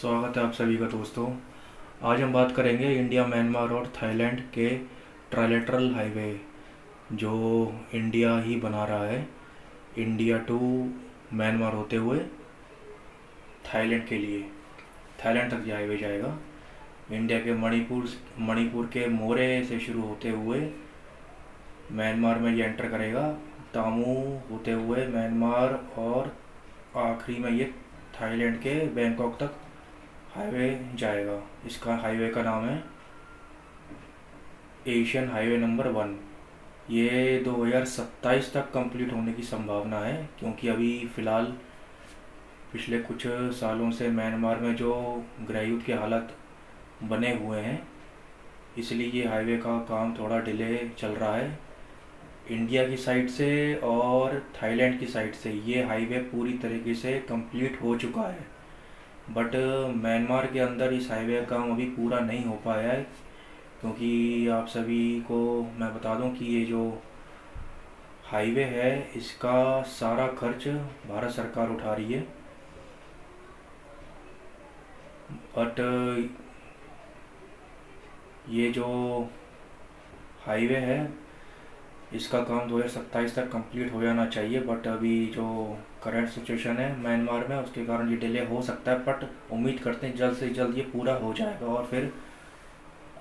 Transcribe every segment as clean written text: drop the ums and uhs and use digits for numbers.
स्वागत है आप सभी का दोस्तों। आज हम बात करेंगे इंडिया म्यांमार और थाईलैंड के ट्राइलेटरल हाईवे जो इंडिया ही बना रहा है। इंडिया टू म्यांमार होते हुए थाईलैंड के लिए थाईलैंड तक ये हाईवे जाएगा। इंडिया के मणिपुर के मोरे से शुरू होते हुए म्यांमार में ये एंटर करेगा, तामू होते हुए म्यांमार, और आखिरी में ये थाईलैंड के बैंकॉक तक हाईवे जाएगा। इसका हाईवे का नाम है एशियन हाईवे नंबर 1। ये 2027 तक कंप्लीट होने की संभावना है, क्योंकि अभी फ़िलहाल पिछले कुछ सालों से म्यांमार में जो गृहयुद्ध के हालात बने हुए हैं, इसलिए ये हाईवे का काम थोड़ा डिले चल रहा है। इंडिया की साइड से और थाईलैंड की साइड से ये हाईवे पूरी तरीके से कंप्लीट हो चुका है, बट म्यांमार के अंदर इस हाईवे का काम अभी पूरा नहीं हो पाया है। क्योंकि आप सभी को मैं बता दूं कि ये जो हाईवे है इसका सारा खर्च भारत सरकार उठा रही है, बट ये जो हाईवे है इसका काम 2027 तक कंप्लीट हो जाना चाहिए। बट अभी जो करंट सिचुएशन है म्यांमार में, उसके कारण ये डिले हो सकता है, बट उम्मीद करते हैं जल्द से जल्द ये पूरा हो जाएगा और फिर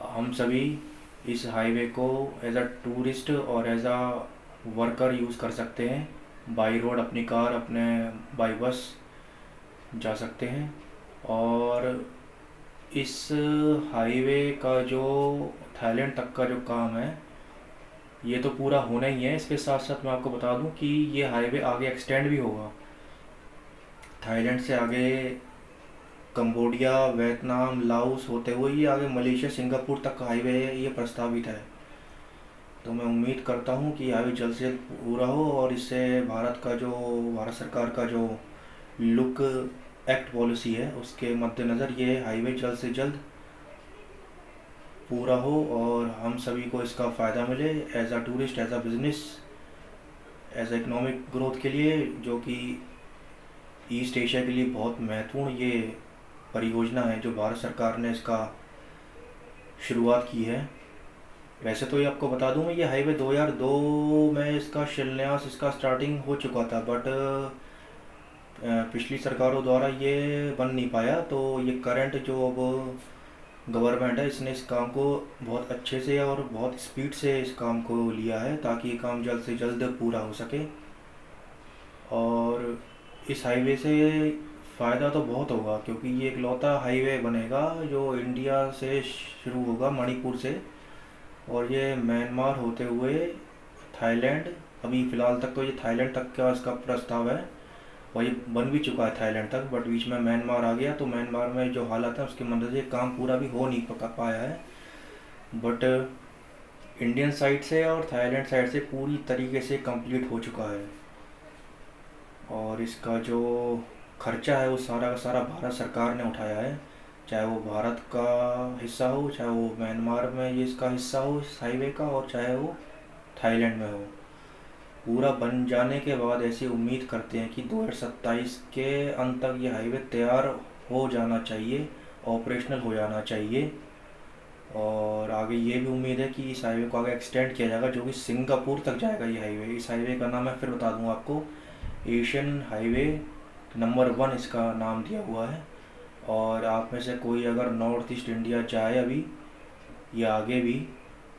हम सभी इस हाईवे को एज अ टूरिस्ट और एज अ वर्कर यूज़ कर सकते हैं। बाई रोड अपनी कार, अपने बाई बस जा सकते हैं। और इस हाईवे का जो थाईलैंड तक का जो काम है ये तो पूरा होना ही है। इसके साथ साथ मैं आपको बता दूं कि ये हाईवे आगे एक्सटेंड भी होगा। थाईलैंड से आगे कंबोडिया, वियतनाम, लाओस होते हुए ये आगे मलेशिया, सिंगापुर तक का हाईवे ये प्रस्तावित है। तो मैं उम्मीद करता हूँ कि हाईवे जल्द से जल्द पूरा हो, और इससे भारत सरकार का जो लुक एक्ट पॉलिसी है उसके मद्देनज़र ये हाईवे जल्द से जल्द पूरा हो और हम सभी को इसका फ़ायदा मिले as a tourist, as a business, as a economic growth के लिए, जो कि ईस्ट एशिया के लिए बहुत महत्वपूर्ण ये परियोजना है जो भारत सरकार ने इसका शुरुआत की है। वैसे तो ये आपको बता दूं, मैं ये हाईवे 2002 में इसका शिलान्यास, इसका स्टार्टिंग हो चुका था, बट पिछली सरकारों द्वारा ये बन नहीं पाया। तो ये करंट जो अब गवर्नमेंट है इसने इस काम को बहुत अच्छे से और बहुत स्पीड से इस काम को लिया है, ताकि ये काम जल्द से जल्द पूरा हो सके। और इस हाईवे से फ़ायदा तो बहुत होगा, क्योंकि ये इकलौता हाईवे बनेगा जो इंडिया से शुरू होगा, मणिपुर से, और ये म्यांमार होते हुए थाईलैंड, अभी फ़िलहाल तक तो ये थाईलैंड तक का इसका प्रस्ताव है और ये बन भी चुका है थाईलैंड तक, बट बीच में म्यांमार आ गया। तो म्यांमार में जो हालात है उसकी मदद से काम पूरा भी हो नहीं पाया है, बट इंडियन साइड से और थाईलैंड साइड से पूरी तरीके से कंप्लीट हो चुका है। और इसका जो खर्चा है वो सारा का सारा भारत सरकार ने उठाया है, चाहे वो भारत का हिस्सा हो, चाहे वो म्यांमार में ये इसका हिस्सा हो इस हाईवे का, और चाहे वो थाईलैंड में हो। पूरा बन जाने के बाद ऐसी उम्मीद करते हैं कि 2027 के अंत तक ये हाईवे तैयार हो जाना चाहिए, ऑपरेशनल हो जाना चाहिए। और आगे ये भी उम्मीद है कि इस हाईवे को आगे एक्सटेंड किया जाएगा, जो कि सिंगापुर तक जाएगा ये हाईवे। इस हाईवे का नाम मैं फिर बता दूंगा आपको, एशियन हाईवे नंबर 1 इसका नाम दिया हुआ है। और आप में से कोई अगर नॉर्थ ईस्ट इंडिया जाए अभी या आगे भी,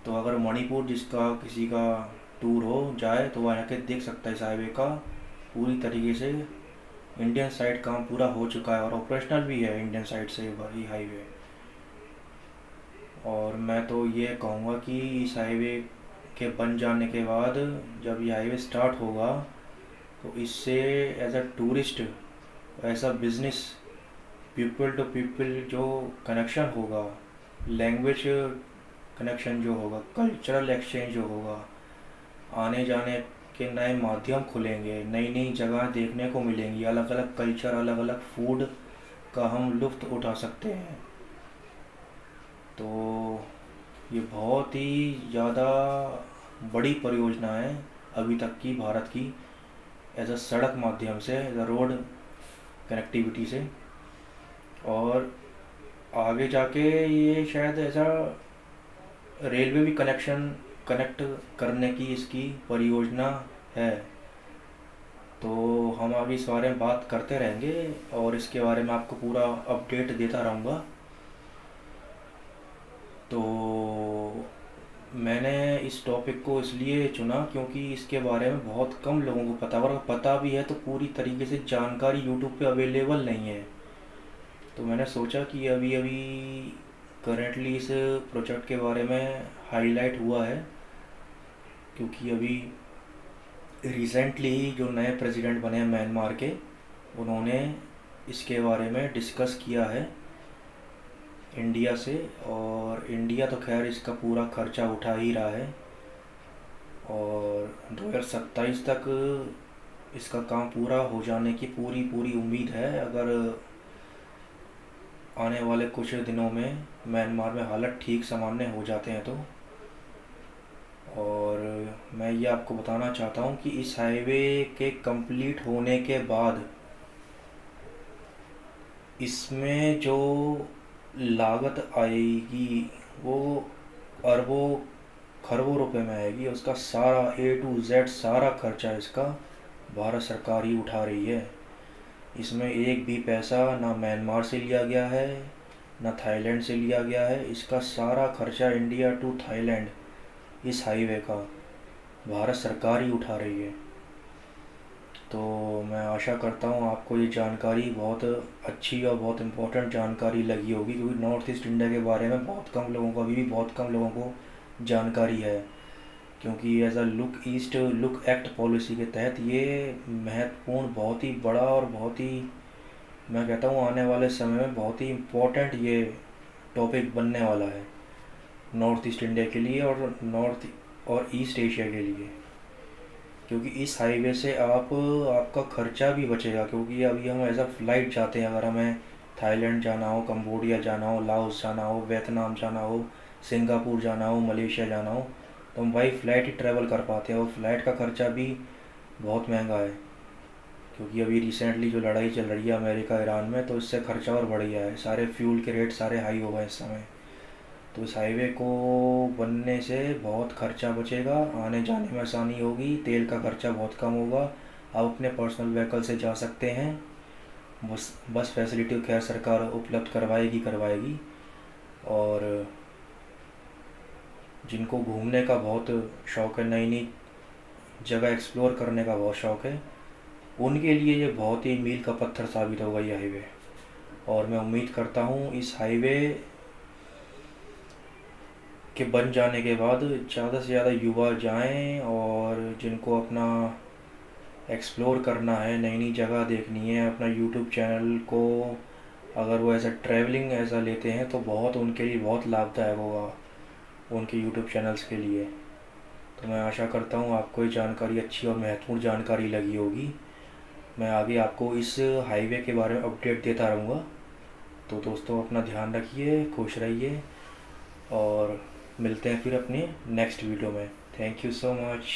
तो अगर मणिपुर जिसका किसी का टूर हो जाए तो वहाँ आके देख सकता है इस हाईवे का पूरी तरीके से। इंडियन साइड काम पूरा हो चुका है और ऑपरेशनल भी है इंडियन साइड से ये हाईवे। और मैं तो ये कहूँगा कि इस हाईवे के बन जाने के बाद जब ये हाईवे स्टार्ट होगा तो इससे as a tourist, as a business, people to people जो कनेक्शन होगा, लैंग्वेज कनेक्शन जो होगा, कल्चरल एक्सचेंज जो होगा, आने जाने के नए माध्यम खुलेंगे, नई नई जगह देखने को मिलेंगी, अलग अलग कल्चर, अलग अलग फूड का हम लुत्फ़ उठा सकते हैं। तो ये बहुत ही ज़्यादा बड़ी परियोजना है अभी तक की भारत की, एज अ सड़क माध्यम से, एज अ रोड कनेक्टिविटी से। और आगे जाके ये शायद ऐसा रेलवे भी कनेक्ट करने की इसकी परियोजना है। तो हम आगे इस बारे में बात करते रहेंगे और इसके बारे में आपको पूरा अपडेट देता रहूँगा। तो मैंने इस टॉपिक को इसलिए चुना क्योंकि इसके बारे में बहुत कम लोगों को पता, और पता भी है तो पूरी तरीके से जानकारी यूट्यूब पे अवेलेबल नहीं है। तो मैंने सोचा कि अभी अभी करेंटली इस प्रोजेक्ट के बारे में हाईलाइट हुआ है, क्योंकि अभी रिसेंटली ही जो नए प्रेसिडेंट बने हैं म्यांमार के, उन्होंने इसके बारे में डिस्कस किया है इंडिया से। और इंडिया तो खैर इसका पूरा खर्चा उठा ही रहा है, और 2027 तक इसका काम पूरा हो जाने की पूरी पूरी उम्मीद है, अगर आने वाले कुछ दिनों में म्यांमार में हालत ठीक सामान्य हो जाते हैं तो। और मैं ये आपको बताना चाहता हूँ कि इस हाईवे के कंप्लीट होने के बाद इसमें जो लागत आएगी वो अरबों खरबों रुपए में आएगी। उसका सारा A to Z सारा खर्चा इसका भारत सरकार ही उठा रही है। इसमें एक भी पैसा ना म्यांमार से लिया गया है ना थाईलैंड से लिया गया है। इसका सारा खर्चा इंडिया टू थाईलैंड इस हाईवे का भारत सरकार ही उठा रही है। तो मैं आशा करता हूँ आपको ये जानकारी बहुत अच्छी और बहुत इम्पोर्टेंट जानकारी लगी होगी, क्योंकि नॉर्थ ईस्ट इंडिया के बारे में बहुत कम लोगों को, अभी भी बहुत कम लोगों को जानकारी है। क्योंकि as a look east look act policy के तहत ये महत्वपूर्ण, बहुत ही बड़ा और बहुत ही, मैं कहता हूँ आने वाले समय में बहुत ही इम्पोर्टेंट ये टॉपिक बनने वाला है नॉर्थ ईस्ट इंडिया के लिए और नॉर्थ और ईस्ट एशिया के लिए। क्योंकि इस हाईवे से आपका खर्चा भी बचेगा, क्योंकि अभी हम एज अ फ्लाइट जाते हैं, अगर हमें थाईलैंड जाना हो, कंबोडिया जाना हो, लाओस जाना हो, वियतनाम जाना हो, सिंगापुर जाना हो, मलेशिया जाना हो, तो हम भाई फ़्लाइट ही ट्रैवल कर पाते हैं। और फ्लाइट का खर्चा भी बहुत महंगा है, क्योंकि अभी रिसेंटली जो लड़ाई चल रही है अमेरिका ईरान में, तो इससे खर्चा और बढ़ गया है। सारे फ्यूल के रेट सारे हाई हो गए इस समय। तो इस हाईवे को बनने से बहुत खर्चा बचेगा, आने जाने में आसानी होगी, तेल का खर्चा बहुत कम होगा। आप अपने पर्सनल व्हीकल से जा सकते हैं। बस फैसिलिटी खैर सरकार उपलब्ध करवाएगी। और जिनको घूमने का बहुत शौक़ है, नई नई जगह एक्सप्लोर करने का बहुत शौक़ है, उनके लिए ये बहुत ही मील का पत्थर साबित होगा ये हाईवे। और मैं उम्मीद करता हूँ इस हाईवे के बन जाने के बाद ज़्यादा से ज़्यादा युवा जाएं, और जिनको अपना एक्सप्लोर करना है, नई नई जगह देखनी है, अपना यूट्यूब चैनल को अगर वो ऐसा ट्रैवलिंग ऐसा लेते हैं तो बहुत उनके लिए बहुत लाभदायक होगा, उनके यूट्यूब चैनल्स के लिए। तो मैं आशा करता हूँ आपको ये जानकारी अच्छी और महत्वपूर्ण जानकारी लगी होगी। मैं आगे आपको इस हाईवे के बारे में अपडेट देता रहूँगा। तो दोस्तों अपना ध्यान रखिए, खुश रहिए, और मिलते हैं फिर अपने नेक्स्ट वीडियो में। Thank you so much.